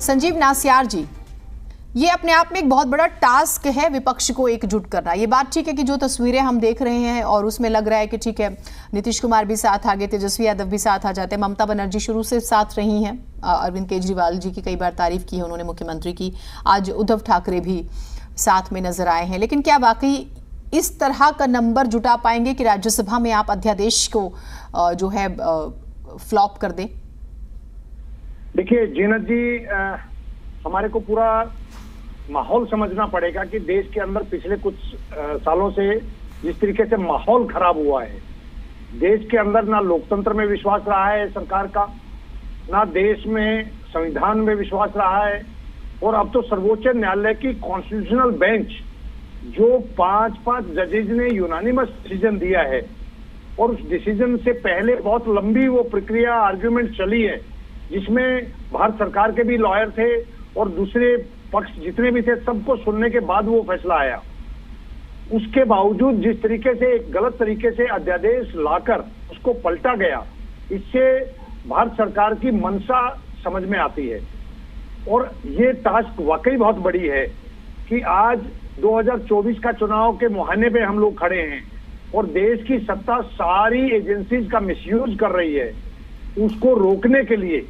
संजीव नासियार जी, ये अपने आप में एक बहुत बड़ा टास्क है विपक्ष को एकजुट करना। ये बात ठीक है कि जो तस्वीरें हम देख रहे हैं और उसमें लग रहा है कि ठीक है, नीतीश कुमार भी साथ आ गए, तेजस्वी यादव भी साथ आ जाते हैं, ममता बनर्जी शुरू से साथ रही हैं, अरविंद केजरीवाल जी की कई बार तारीफ की है उन्होंने, मुख्यमंत्री की, आज उद्धव ठाकरे भी साथ में नजर आए हैं। लेकिन क्या वाकई इस तरह का नंबर जुटा पाएंगे कि राज्यसभा में आप अध्यादेश को जो है फ्लॉप कर दें? देखिए जीनत जी, हमारे को पूरा माहौल समझना पड़ेगा कि देश के अंदर पिछले कुछ सालों से जिस तरीके से माहौल खराब हुआ है, देश के अंदर ना लोकतंत्र में विश्वास रहा है सरकार का, ना देश में संविधान में विश्वास रहा है, और अब तो सर्वोच्च न्यायालय की कॉन्स्टिट्यूशनल बेंच जो 5 जजेज ने यूनानिमस डिसीजन दिया है, और उस डिसीजन से पहले बहुत लंबी वो प्रक्रिया आर्ग्यूमेंट चली है जिसमें भारत सरकार के भी लॉयर थे और दूसरे पक्ष जितने भी थे, सबको सुनने के बाद वो फैसला आया। उसके बावजूद जिस तरीके से एक गलत तरीके से अध्यादेश लाकर उसको पलटा गया, इससे भारत सरकार की मंशा समझ में आती है। और ये टास्क वाकई बहुत बड़ी है कि आज 2024 का चुनाव के मुहाने पे हम लोग खड़े हैं और देश की सत्ता सारी एजेंसीज का मिसयूज कर रही है। उसको रोकने के लिए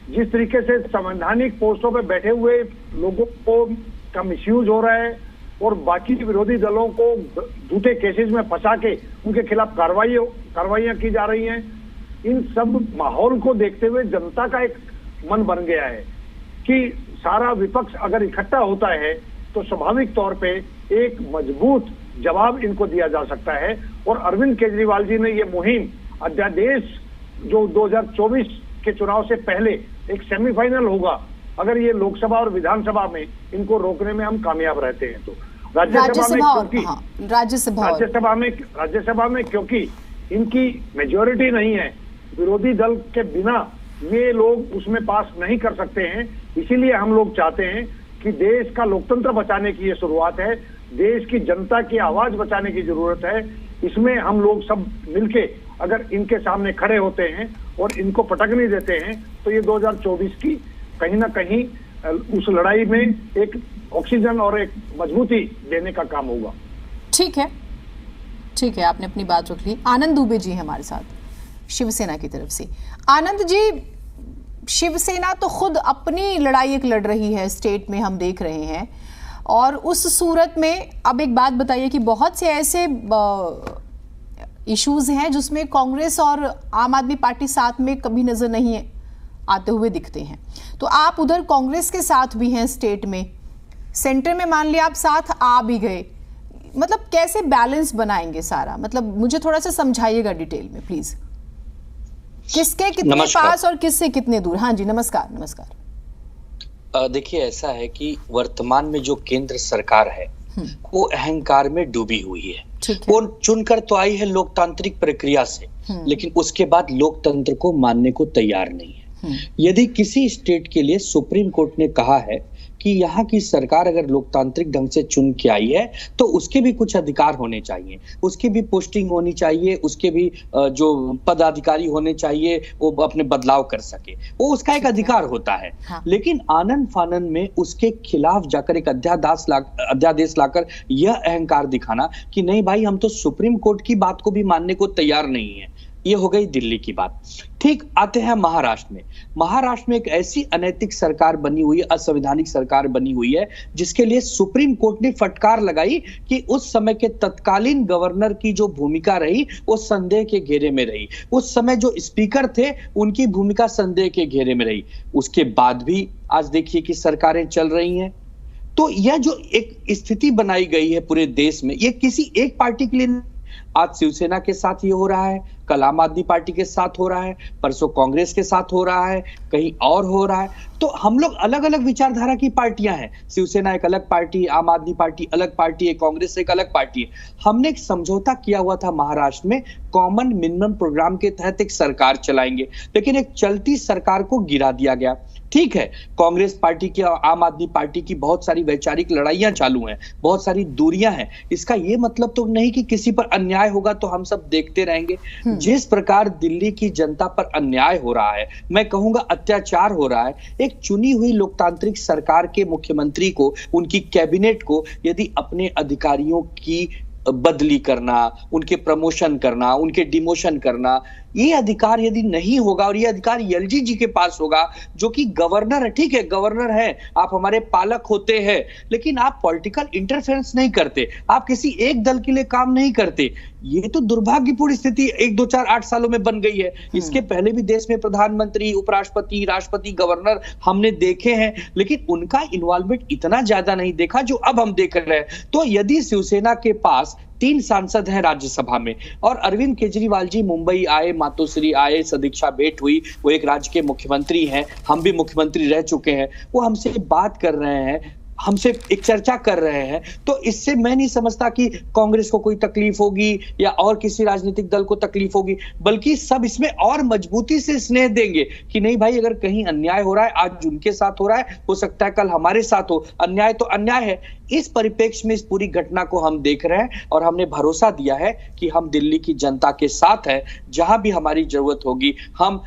जिस तरीके से संवैधानिक पोस्टों पे बैठे हुए लोगों को का मिसयूज हो रहा है और बाकी विरोधी दलों को झूठे केसेस में फंसा के उनके खिलाफ कार्रवाइयां की जा रही हैं, इन सब माहौल को देखते हुए जनता का एक मन बन गया है कि सारा विपक्ष अगर इकट्ठा होता है तो स्वाभाविक तौर पे एक मजबूत जवाब इनको दिया जा सकता है। और अरविंद केजरीवाल जी ने ये मुहिम अध्यादेश जो 2024 के चुनाव से पहले एक सेमीफाइनल होगा, अगर ये लोकसभा और विधानसभा में इनको रोकने में हम कामयाब रहते हैं तो राज्यसभा में क्योंकि इनकी मेजॉरिटी नहीं है, विरोधी दल के बिना ये लोग उसमें पास नहीं कर सकते हैं। इसीलिए हम लोग चाहते हैं कि देश का लोकतंत्र बचाने की ये शुरुआत है, देश की जनता की आवाज बचाने की जरूरत है। इसमें हम लोग सब मिलके अगर इनके सामने खड़े होते हैं और इनको पटकने देते हैं तो ये 2024 की कहीं ना कहीं उस लड़ाई में एक ऑक्सीजन और एक मजबूती देने का काम होगा। ठीक है, ठीक है, आपने अपनी बात रख ली। आनंद दुबे जी हमारे साथ शिवसेना की तरफ से। आनंद जी, शिवसेना तो खुद अपनी लड़ाई एक लड़ रही है, स्टेट में हम देख रहे हैं, और उस सूरत में अब एक बात बताइए कि बहुत से ऐसे इश्यूज हैं जिसमें कांग्रेस और आम आदमी पार्टी साथ में कभी नजर नहीं आते हुए दिखते हैं, तो आप उधर कांग्रेस के साथ भी हैं स्टेट में, सेंटर में मान लिया आप साथ आ भी गए, मतलब कैसे बैलेंस बनाएंगे सारा? मतलब मुझे थोड़ा सा समझाइएगा डिटेल में प्लीज, किसके कितने पास और किससे कितने दूर? हाँ जी, नमस्कार। नमस्कार। देखिए, ऐसा है कि वर्तमान में जो केंद्र सरकार है वो अहंकार में डूबी हुई है। वो चुनकर तो आई है लोकतांत्रिक प्रक्रिया से, लेकिन उसके बाद लोकतंत्र को मानने को तैयार नहीं है। यदि किसी स्टेट के लिए सुप्रीम कोर्ट ने कहा है कि यहाँ की सरकार अगर लोकतांत्रिक ढंग से चुन के आई है तो उसके भी कुछ अधिकार होने चाहिए, उसकी भी पोस्टिंग होनी चाहिए, उसके भी जो पदाधिकारी होने चाहिए वो अपने बदलाव कर सके, वो उसका एक अधिकार होता है। हाँ। लेकिन आनन फानन में उसके खिलाफ जाकर एक अध्यादेश लाकर यह अहंकार दिखाना कि नहीं भाई, हम तो सुप्रीम कोर्ट की बात को भी मानने को तैयार नहीं है, ये हो गई दिल्ली की बात। ठीक, आते हैं महाराष्ट्र में। महाराष्ट्र में एक ऐसी अनैतिक सरकार बनी हुई है, असंवैधानिक सरकार बनी हुई है, जिसके लिए सुप्रीम कोर्ट ने फटकार लगाई कि उस समय के तत्कालीन गवर्नर की जो भूमिका रही वो संदेह के घेरे में रही, उस समय जो स्पीकर थे उनकी भूमिका संदेह के घेरे में रही। उसके बाद भी आज देखिए कि सरकारें चल रही हैं। तो यह जो एक स्थिति बनाई गई है पूरे देश में, ये किसी एक पार्टी के लिए, आज शिवसेना के साथ ये हो रहा है, कल आम आदमी पार्टी के साथ हो रहा है, परसों कांग्रेस के साथ हो रहा है, कहीं और हो रहा है। तो हम लोग अलग अलग विचारधारा की पार्टियां हैं, शिवसेना एक अलग पार्टी, आम आदमी पार्टी अलग पार्टी है, कांग्रेस एक अलग पार्टी है। हमने एक समझौता किया हुआ था महाराष्ट्र में, कॉमन मिनिमम प्रोग्राम के तहत एक सरकार चलाएंगे, लेकिन एक चलती सरकार को गिरा दिया गया। ठीक है, कांग्रेस पार्टी की और आम आदमी पार्टी की बहुत सारी वैचारिक लड़ाइयां चालू हैं, बहुत सारी दूरियां हैं। इसका ये मतलब तो नहीं कि किसी पर अन्याय होगा तो हम सब देखते रहेंगे। जिस प्रकार दिल्ली की जनता पर अन्याय हो रहा है, मैं कहूंगा अत्याचार हो रहा है, एक चुनी हुई लोकतांत्रिक सरकार के मुख्यमंत्री को, उनकी कैबिनेट को यदि अपने अधिकारियों की बदली करना, उनके प्रमोशन करना, उनके डिमोशन करना, ये अधिकार यदि नहीं होगा और ये अधिकार एलजी जी के पास होगा, जो कि गवर्नर है। ठीक है, गवर्नर है, आप हमारे पालक होते हैं, लेकिन आप पॉलिटिकल इंटरफेरेंस नहीं करते, आप किसी एक दल के लिए काम नहीं करते। ये तो दुर्भाग्यपूर्ण स्थिति 1, 2, 4, 8 सालों में बन गई है। इसके पहले भी देश में प्रधानमंत्री, उपराष्ट्रपति, राष्ट्रपति, गवर्नर हमने देखे हैं, लेकिन उनका इन्वॉल्वमेंट इतना ज्यादा नहीं देखा जो अब हम देख रहे हैं। तो यदि शिवसेना के पास 3 सांसद हैं राज्यसभा में और अरविंद केजरीवाल जी मुंबई आए, मातोश्री आए, सदीक्षा भेंट हुई, वो एक राज्य के मुख्यमंत्री हैं, हम भी मुख्यमंत्री रह चुके हैं, वो हमसे बात कर रहे हैं, हमसे एक चर्चा कर रहे हैं, तो इससे मैं नहीं समझता कि कांग्रेस को कोई तकलीफ होगी या और किसी राजनीतिक दल को तकलीफ होगी, बल्कि सब इसमें और मजबूती से स्नेह देंगे कि नहीं भाई, अगर कहीं अन्याय हो रहा है, आज उनके साथ हो रहा है, हो सकता है कल हमारे साथ हो, अन्याय तो अन्याय है। इस परिप्रेक्ष्य में इस पूरी घटना को हम देख रहे हैं और हमने भरोसा दिया है कि हम दिल्ली की जनता के साथ हैं, जहां भी हमारी जरूरत होगी हम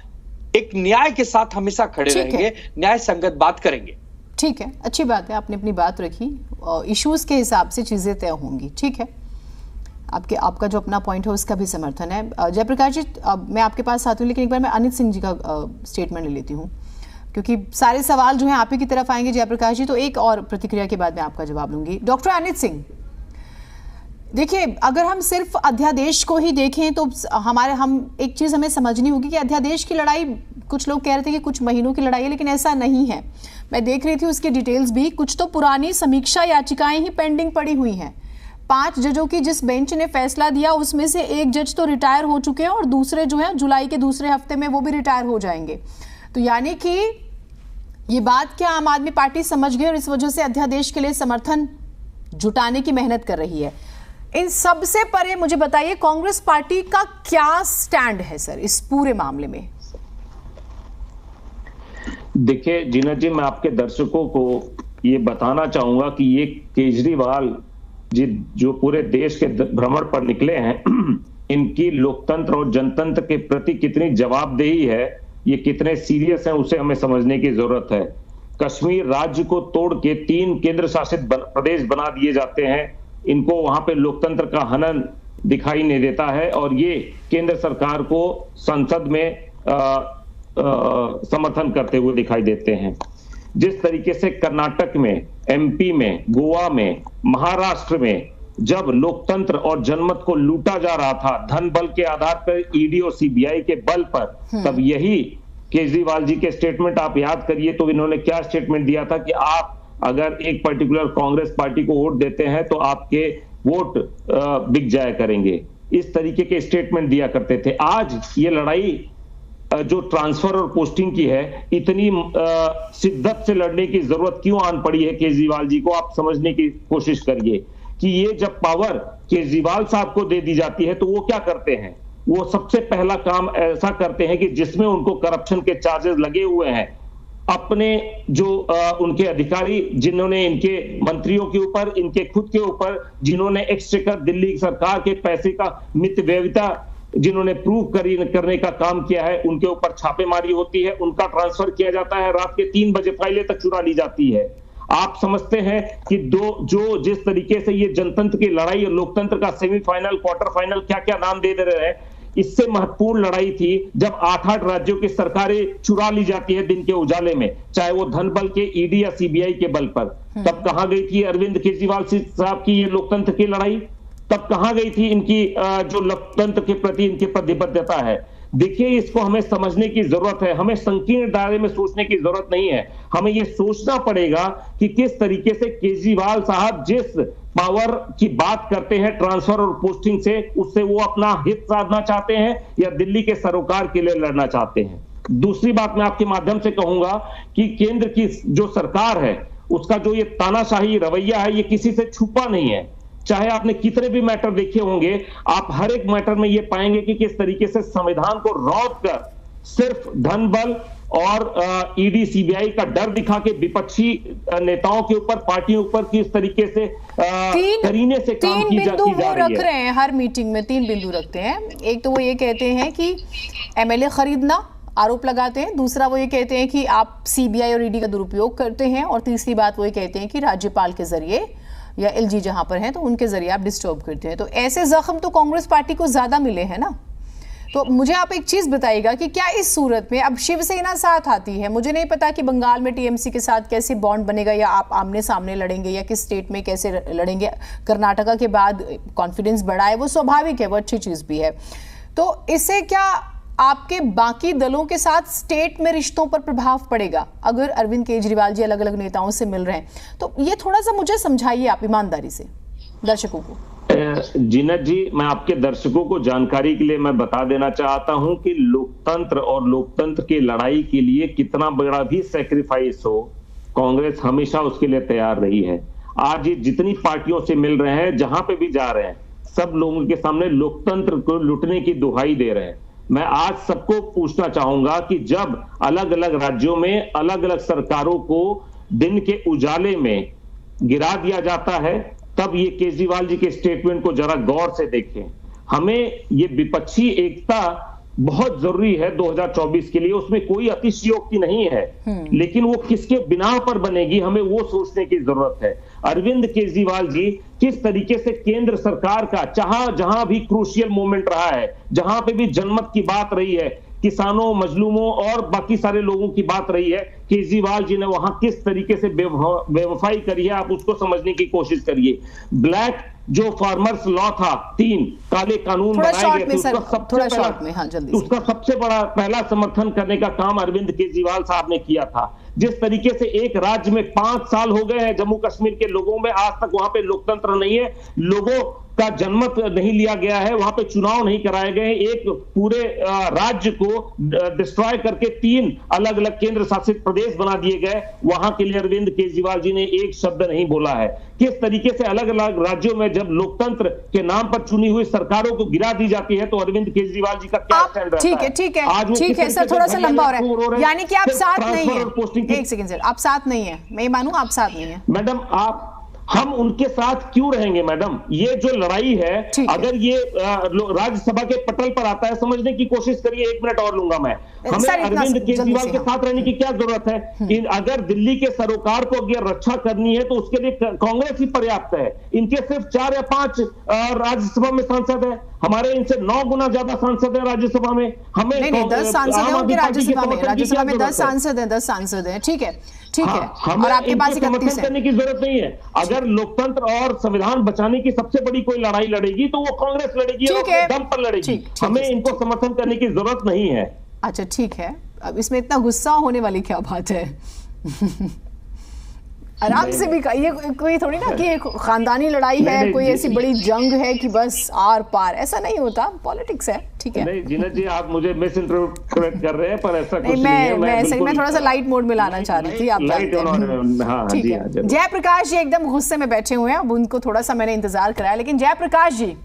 एक न्याय के साथ हमेशा खड़े रहेंगे, न्याय संगत बात करेंगे। ठीक है, अच्छी बात है, आपने अपनी बात रखी और इश्यूज के हिसाब से चीजें तय होंगी। ठीक है, आपका जो अपना पॉइंट है उसका भी समर्थन है। जयप्रकाश जी, मैं आपके पास आती हूँ, लेकिन एक बार मैं अनित सिंह जी का स्टेटमेंट ले लेती हूँ, क्योंकि सारे सवाल जो हैं आप ही की तरफ आएंगे जयप्रकाश जी, तो एक और प्रतिक्रिया के बाद मैं आपका जवाब लूंगी। डॉक्टर अनित सिंह, देखिए, अगर हम सिर्फ अध्यादेश को ही देखें तो हम एक चीज हमें समझनी होगी कि अध्यादेश की लड़ाई, कुछ लोग कह रहे थे कि कुछ महीनों की लड़ाई है, लेकिन ऐसा नहीं है। मैं देख रही थी उसकी डिटेल्स भी, कुछ तो पुरानी समीक्षा याचिकाएं ही पेंडिंग पड़ी हुई हैं। 5 जजों की जिस बेंच ने फैसला दिया उसमें से एक जज तो रिटायर हो चुके हैं और दूसरे जो है जुलाई के दूसरे हफ्ते में वो भी रिटायर हो जाएंगे। तो यानी कि ये बात क्या आम आदमी पार्टी समझ गई और इस वजह से अध्यादेश के लिए समर्थन जुटाने की मेहनत कर रही है। इन सब से परे मुझे बताइए, कांग्रेस पार्टी का क्या स्टैंड है सर इस पूरे मामले में? देखिए जीना जी, मैं आपके दर्शकों को ये बताना चाहूंगा कि ये केजरीवाल जी जो पूरे देश के भ्रमण पर निकले हैं, इनकी लोकतंत्र और जनतंत्र के प्रति कितनी जवाबदेही है, ये कितने सीरियस हैं, उसे हमें समझने की जरूरत है। कश्मीर राज्य को तोड़ के 3 केंद्र शासित प्रदेश बना दिए जाते हैं, इनको वहां पे लोकतंत्र का हनन दिखाई नहीं देता है और ये केंद्र सरकार को संसद में समर्थन करते हुए दिखाई देते हैं। जिस तरीके से कर्नाटक में, एमपी में, गोवा में, महाराष्ट्र में जब लोकतंत्र और जनमत को लूटा जा रहा था धन बल के आधार पर, ईडी और सीबीआई के बल पर, तब यही केजरीवाल जी के स्टेटमेंट आप याद करिए तो इन्होंने क्या स्टेटमेंट दिया था कि आप अगर एक पर्टिकुलर कांग्रेस पार्टी को वोट देते हैं तो आपके वोट बिक जाया करेंगे। इस तरीके के स्टेटमेंट दिया करते थे। आज ये लड़ाई जो ट्रांसफर और पोस्टिंग की है, इतनी शिद्दत से लड़ने की जरूरत क्यों आन पड़ी है केजरीवाल जी को, आप समझने की कोशिश करिए कि ये जब पावर केजरीवाल साहब को दे दी जाती है तो वो क्या करते हैं, वो सबसे पहला काम ऐसा करते हैं कि जिसमें उनको करप्शन के चार्जेस लगे हुए हैं, अपने जो उनके अधिकारी जिन्होंने इनके मंत्रियों के ऊपर, इनके खुद के ऊपर, जिन्होंने एक्सचेकर दिल्ली सरकार के पैसे का मितव्ययिता जिन्होंने प्रूव करने का काम किया है, उनके ऊपर छापेमारी होती है, उनका ट्रांसफर किया जाता है, रात के 3 बजे फाइलें तक चुरा ली जाती है। आप समझते हैं कि जिस तरीके से ये जनतंत्र की लड़ाई और लोकतंत्र का सेमीफाइनल, क्वार्टर फाइनल, क्या क्या नाम दे रहे हैं, इससे महत्वपूर्ण लड़ाई थी जब 8-8 राज्यों की सरकारें चुरा ली जाती है दिन के उजाले में, चाहे वो धन बल के, ईडी या सीबीआई के बल पर। तब कहां गई थी अरविंद केजरीवाल साहब की ये लोकतंत्र की लड़ाई? तब कहां गई थी इनकी जो लोकतंत्र के प्रति इनकी प्रतिबद्धता है? देखिए, इसको हमें समझने की जरूरत है, हमें संकीर्ण दायरे में सोचने की जरूरत नहीं है। हमें यह सोचना पड़ेगा कि किस तरीके से केजरीवाल साहब जिस पावर की बात करते हैं ट्रांसफर और पोस्टिंग से, उससे वो अपना हित साधना चाहते हैं या दिल्ली के सरोकार के लिए लड़ना चाहते हैं। दूसरी बात मैं आपके माध्यम से कहूंगा कि केंद्र की जो सरकार है उसका जो ये तानाशाही रवैया है, ये किसी से छुपा नहीं है। चाहे आपने कितने भी मैटर देखे होंगे, आप हर एक मैटर में ये पाएंगे कि किस तरीके से संविधान को रौंद कर सिर्फ धन बल और ईडी सीबीआई का डर दिखा के विपक्षी नेताओं के ऊपर, पार्टियों ऊपर किस तरीके से करीने से काम की जा रही रख रहे हैं। हर मीटिंग में 3 बिंदु रखते हैं। एक तो वो ये कहते हैं कि एमएलए खरीदना, आरोप लगाते हैं। दूसरा वो ये कहते हैं कि आप सीबीआई और ईडी का दुरुपयोग करते हैं। और तीसरी बात वो ये कहते हैं कि राज्यपाल के जरिए या एलजी जहां पर हैं तो उनके जरिए आप डिस्टर्ब करते हैं। तो ऐसे जख्म तो कांग्रेस पार्टी को ज्यादा मिले हैं ना। तो मुझे आप एक चीज बताइएगा कि क्या इस सूरत में अब शिवसेना साथ आती है? मुझे नहीं पता कि बंगाल में टीएमसी के साथ कैसे बॉन्ड बनेगा, या आप आमने सामने लड़ेंगे, या किस स्टेट में कैसे लड़ेंगे। कर्नाटका के बाद कॉन्फिडेंस बढ़ा है, वो स्वाभाविक है, वो अच्छी चीज भी है। तो इससे क्या आपके बाकी दलों के साथ स्टेट में रिश्तों पर प्रभाव पड़ेगा अगर अरविंद केजरीवाल जी अलग अलग नेताओं से मिल रहे हैं? तो ये थोड़ा सा मुझे समझाइए आप ईमानदारी से दर्शकों को। जीनत जी, मैं आपके दर्शकों को जानकारी के लिए मैं बता देना चाहता हूं कि लोकतंत्र और लोकतंत्र की लड़ाई के लिए कितना बड़ा भी सैक्रिफाइस हो, कांग्रेस हमेशा उसके लिए तैयार रही है। आज ये जितनी पार्टियों से मिल रहे हैं, जहां पे भी जा रहे हैं, सब लोगों के सामने लोकतंत्र को लुटने की दुहाई दे रहे हैं। मैं आज सबको पूछना चाहूंगा कि जब अलग अलग राज्यों में अलग अलग सरकारों को दिन के उजाले में गिरा दिया जाता है, तब ये केजरीवाल जी के स्टेटमेंट को जरा गौर से देखें। हमें ये विपक्षी एकता बहुत जरूरी है 2024 के लिए, उसमें कोई अतिशयोक्ति नहीं है, लेकिन वो किसके बिना पर बनेगी, हमें वो सोचने की जरूरत है। अरविंद केजरीवाल जी किस तरीके से केंद्र सरकार का जहां भी क्रूशियल मोमेंट रहा है, जहां पे भी जनमत की बात रही है, किसानों, मजलूमों और बाकी सारे लोगों की बात रही है, केजरीवाल जी ने वहां किस तरीके से बेवफाई करी है, आप उसको समझने की कोशिश करिए। ब्लैक जो फार्मर्स लॉ था, 3 काले कानून बनाए गए थे, उसका सबसे बड़ा पहला समर्थन करने का काम अरविंद केजरीवाल साहब ने किया था। जिस तरीके से एक राज्य में 5 साल हो गए हैं जम्मू कश्मीर के लोगों में, आज तक वहां पे लोकतंत्र नहीं है, लोगों का जनमत नहीं लिया गया है, वहां पे चुनाव नहीं कराए गए, एक पूरे राज्य को डिस्ट्रॉय करके 3 अलग अलग केंद्र शासित प्रदेश बना दिए गए, वहां के लिए अरविंद केजरीवाल जी ने एक शब्द नहीं बोला है। किस तरीके से अलग अलग राज्यों में जब लोकतंत्र के नाम पर चुनी हुई सरकारों को गिरा दी जाती है, तो अरविंद केजरीवाल जी का क्या स्टैंड रहता है? ठीक है सर, थोड़ा सा लंबा हो रहा है, यानी कि आप साथ नहीं है। एक सेकंड सर, आप साथ नहीं है, मैं मानूं आप साथ नहीं है। मैडम, हम उनके साथ क्यों रहेंगे मैडम? ये जो लड़ाई है, अगर ये राज्यसभा के पटल पर आता है, समझने की कोशिश करिए। 1 मिनट और लूंगा मैं। हमें अरविंद केजरीवाल के साथ रहने की क्या जरूरत है? अगर दिल्ली के सरोकार को अगर रक्षा करनी है तो उसके लिए कांग्रेस ही पर्याप्त है। इनके सिर्फ 4 या 5 राज्यसभा में सांसद है, हमारे इनसे 9 गुना ज्यादा सांसद है राज्यसभा में। हमें नहीं, 10 सांसद है उनके राज्यसभा में। राज्यसभा में 10 सांसद है, 10 सांसद है। ठीक है, ठीक है। और आपके पास 31 है। करने की जरूरत नहीं है। अगर लोकतंत्र और संविधान बचाने की सबसे बड़ी कोई लड़ाई लड़ेगी तो वो कांग्रेस लड़ेगी और दम पर लड़ेगी। हमें इनको समर्थन करने की जरूरत नहीं है। अच्छा, ठीक है। अब इसमें इतना गुस्सा होने वाली क्या बात है? आराम से भी, ये कोई थोड़ी ना कि खानदानी लड़ाई है, कोई ऐसी बड़ी जंग है कि बस आर पार, ऐसा नहीं होता। पॉलिटिक्स है, ठीक है। नहीं जीनत जी, आप मुझे मिस इंटरप्रेट कर रहे हैं, पर ऐसा कुछ नहीं है। मैं थोड़ा सा लाइट मोड में लाना चाह रही थी, आप ठीक है। जयप्रकाश जी एकदम गुस्से में बैठे हुए हैं, अब उनको थोड़ा सा मैंने इंतजार कराया। लेकिन जयप्रकाश जी,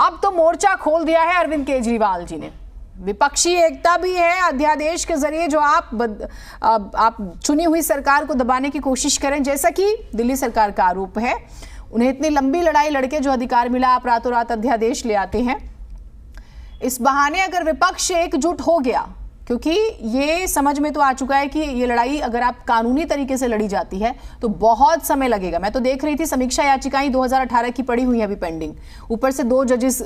अब तो मोर्चा खोल दिया है अरविंद केजरीवाल जी ने। विपक्षी एकता भी है, अध्यादेश के जरिए जो आप चुनी हुई सरकार को दबाने की कोशिश करें, जैसा कि दिल्ली सरकार का आरोप है। उन्हें इतनी लंबी लड़ाई लड़के जो अधिकार मिला, आप रातों रात अध्यादेश ले आते हैं। इस बहाने अगर विपक्ष एकजुट हो गया, क्योंकि ये समझ में तो आ चुका है कि ये लड़ाई अगर आप कानूनी तरीके से लड़ी जाती है तो बहुत समय लगेगा। मैं तो देख रही थी समीक्षा याचिकाएं 2018 की पड़ी हुई है अभी पेंडिंग, ऊपर से 2 जजेस,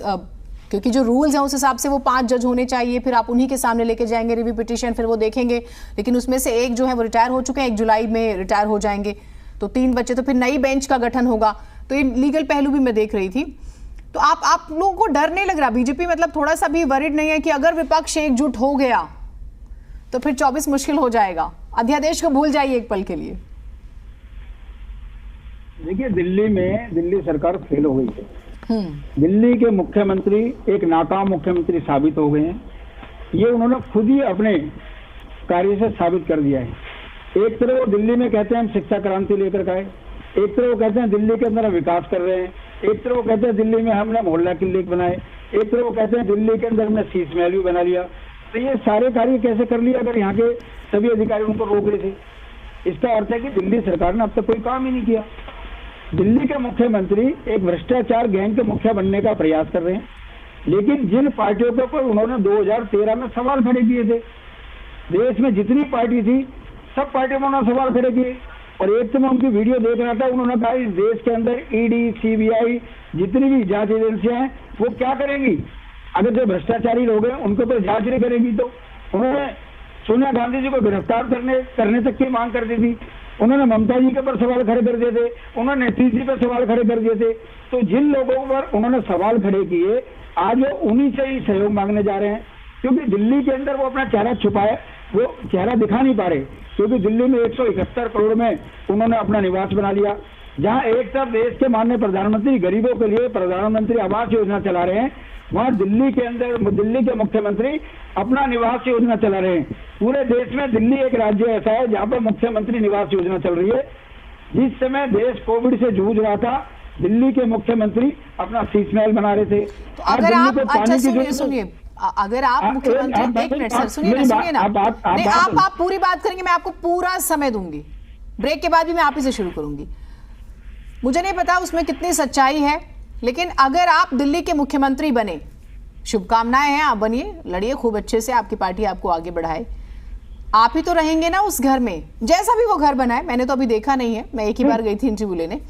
क्योंकि जो रूल्स हैं उस हिसाब से वो 5 जज होने चाहिए, फिर आप उन्हीं के सामने लेके जाएंगे रिव्यू पिटीशन, फिर वो देखेंगे। लेकिन उसमें से एक जो है वो रिटायर हो चुके हैं, 1 जुलाई में रिटायर हो जाएंगे, तो 3 बच्चे, तो फिर नई बेंच का गठन होगा। तो ये लीगल पहलू भी मैं देख रही थी। तो आप लोगों को डर नहीं लग रहा? बीजेपी मतलब थोड़ा सा भी वरिड नहीं है कि अगर विपक्ष एकजुट हो गया तो फिर 24 मुश्किल हो जाएगा? अध्यादेश को भूल जाइए एक पल के लिए। देखिए, दिल्ली सरकार फेल हो गई है। दिल्ली के मुख्यमंत्री एक नाकाम मुख्यमंत्री साबित हो गए हैं। ये उन्होंने खुद ही अपने कार्य से साबित कर दिया है। एक तरफ वो दिल्ली में कहते हैं हम शिक्षा क्रांति लेकर के आए, एक तरफ वो कहते हैं दिल्ली के अंदर हम विकास कर रहे हैं, एक तरफ वो कहते हैं दिल्ली में हमने मोहल्ला क्लिनिक बनाए, एक तरफ वो कहते हैं दिल्ली के अंदर हमने शीश महल भी बना लिया। तो ये सारे कार्य कैसे कर लिए अगर यहाँ के सभी अधिकारी उनको रोक रहे थे? इसका अर्थ है कि दिल्ली सरकार ने अब तक कोई काम ही नहीं किया। दिल्ली के मुख्यमंत्री एक भ्रष्टाचार गैंग के मुखिया बनने का प्रयास कर रहे हैं, लेकिन जिन पार्टियों के ऊपर उन्होंने 2013 में सवाल खड़े किए थे, देश में जितनी पार्टी थी सब पार्टियों में उन्होंने सवाल खड़े किए। और एक तो मैं उनकी वीडियो देख रहा था, उन्होंने कहा इस देश के अंदर ईडी, सीबीआई जितनी भी जांच एजेंसियां हैं वो क्या करेंगी अगर जो भ्रष्टाचारी लोग हैं उनको तो जांच नहीं करेगी। तो उन्होंने सोनिया गांधी जी को गिरफ्तार करने तक की मांग कर दी थी। उन्होंने ममता जी के ऊपर सवाल खड़े कर दिए थे, उन्होंने नीतीश जी पर सवाल खड़े कर दिए थे। तो जिन लोगों पर उन्होंने सवाल खड़े किए आज वो उन्हीं से ही सहयोग मांगने जा रहे हैं, क्योंकि दिल्ली के अंदर वो अपना चेहरा छुपाए, वो चेहरा दिखा नहीं पा रहे, क्योंकि दिल्ली में 171 करोड़ में उन्होंने अपना निवास बना लिया। जहां एक तरफ देश के माननीय प्रधानमंत्री गरीबों के लिए प्रधानमंत्री आवास योजना चला रहे हैं, वहां दिल्ली के अंदर दिल्ली के मुख्यमंत्री अपना निवास योजना चला रहे हैं। पूरे देश में दिल्ली एक राज्य ऐसा है जहां पर मुख्यमंत्री निवास योजना चल रही है। जिस समय देश कोविड से जूझ रहा था, दिल्ली के मुख्यमंत्री अपना शीश महल बना रहे थे। तो अगर आप अच्छा सुनिए अगर आप मुख्यमंत्री, एक मिनट सर सुनिए ना, सुनिए ना, नहीं आप पूरी बात करेंगे, मैं आपको पूरा समय दूंगी, ब्रेक के बाद भी मैं आप ही से शुरू करूंगी। मुझे नहीं पता उसमें कितनी सच्चाई है, लेकिन अगर आप दिल्ली के मुख्यमंत्री बने, शुभकामनाएं हैं, आप बनिए, लड़िए खूब अच्छे से, आपकी पार्टी आपको आगे बढ़ाए। आप ही तो रहेंगे ना उस घर में, जैसा भी वो घर बना है, मैंने तो अभी देखा नहीं है, मैं एक ही बार गई थी इंटरव्यू लेने,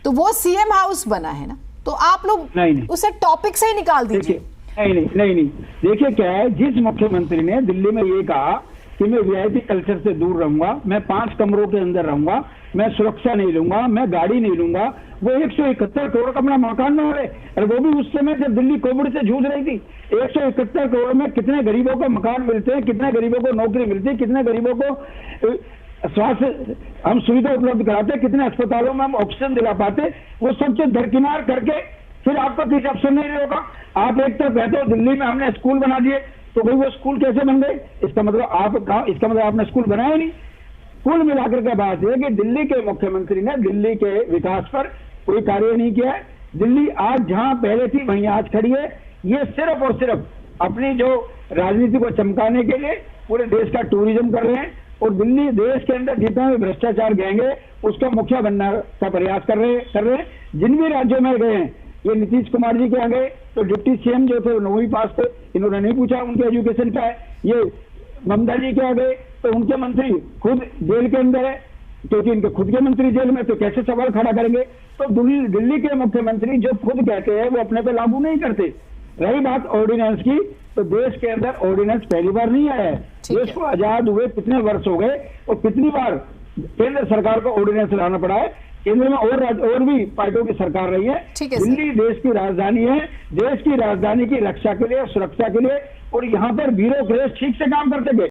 तो वो सीएम हाउस बना है ना, तो आप लोग उसे टॉपिक से ही निकाल दीजिए। नहीं, देखिए क्या है, जिस मुख्यमंत्री ने दिल्ली में ये कहा कि मैं वीआईपी कल्चर से दूर रहूंगा, मैं 5 कमरों के अंदर रहूंगा, मैं सुरक्षा नहीं लूंगा, मैं गाड़ी नहीं लूंगा, वो 171 करोड़ का अपना मकान बना रहे। और वो भी उस समय जब दिल्ली कोविड से जूझ रही थी। 171 करोड़ में कितने गरीबों को मकान मिलते हैं, कितने गरीबों को नौकरी मिलती है, कितने गरीबों को स्वास्थ्य हम सुविधा उपलब्ध कराते, कितने अस्पतालों में हम ऑक्सीजन दिला पाते, वो सब चीज दरकिनार करके फिर आपका किसी अफसर नहीं होगा। आप एक तरफ कहते हो दिल्ली में हमने स्कूल बना दिए, तो भाई वो स्कूल कैसे बन गए? इसका मतलब आपने स्कूल बनाया नहीं। कुल मिलाकर के बात है कि दिल्ली के मुख्यमंत्री ने दिल्ली के विकास पर कोई कार्य नहीं किया है। दिल्ली आज जहां पहले थी वहीं आज खड़ी है। ये सिर्फ और सिर्फ अपनी जो राजनीति को चमकाने के लिए पूरे देश का टूरिज्म कर रहे हैं, और दिल्ली देश के अंदर जितना भी भ्रष्टाचार गैंग है उसका मुखिया बनने का प्रयास कर रहे हैं। जिन भी राज्यों में गए हैं, ये नीतीश कुमार जी के यहाँ गए तो डिप्टी सीएम जो थे 9वीं पास थे, इन्होंने नहीं पूछा उनके एजुकेशन क्या है। ये ममता जी के यहाँ गए तो उनके मंत्री खुद जेल के अंदर है, क्योंकि इनके खुद के मंत्री जेल में, तो कैसे सवाल खड़ा करेंगे? तो दिल्ली के मुख्यमंत्री जो खुद कहते हैं वो अपने पे लागू नहीं करते। रही बात ऑर्डिनेंस की, तो देश के अंदर ऑर्डिनेंस पहली बार नहीं आया है। देश को आजाद हुए कितने वर्ष हो गए और कितनी बार केंद्र सरकार को ऑर्डिनेंस लाना पड़ा है। केंद्र में और भी पार्टियों की सरकार रही है। दिल्ली देश की राजधानी है, देश की राजधानी की रक्षा के लिए, सुरक्षा के लिए, और यहाँ पर ब्यूरोक्रेट ठीक से काम करते गए।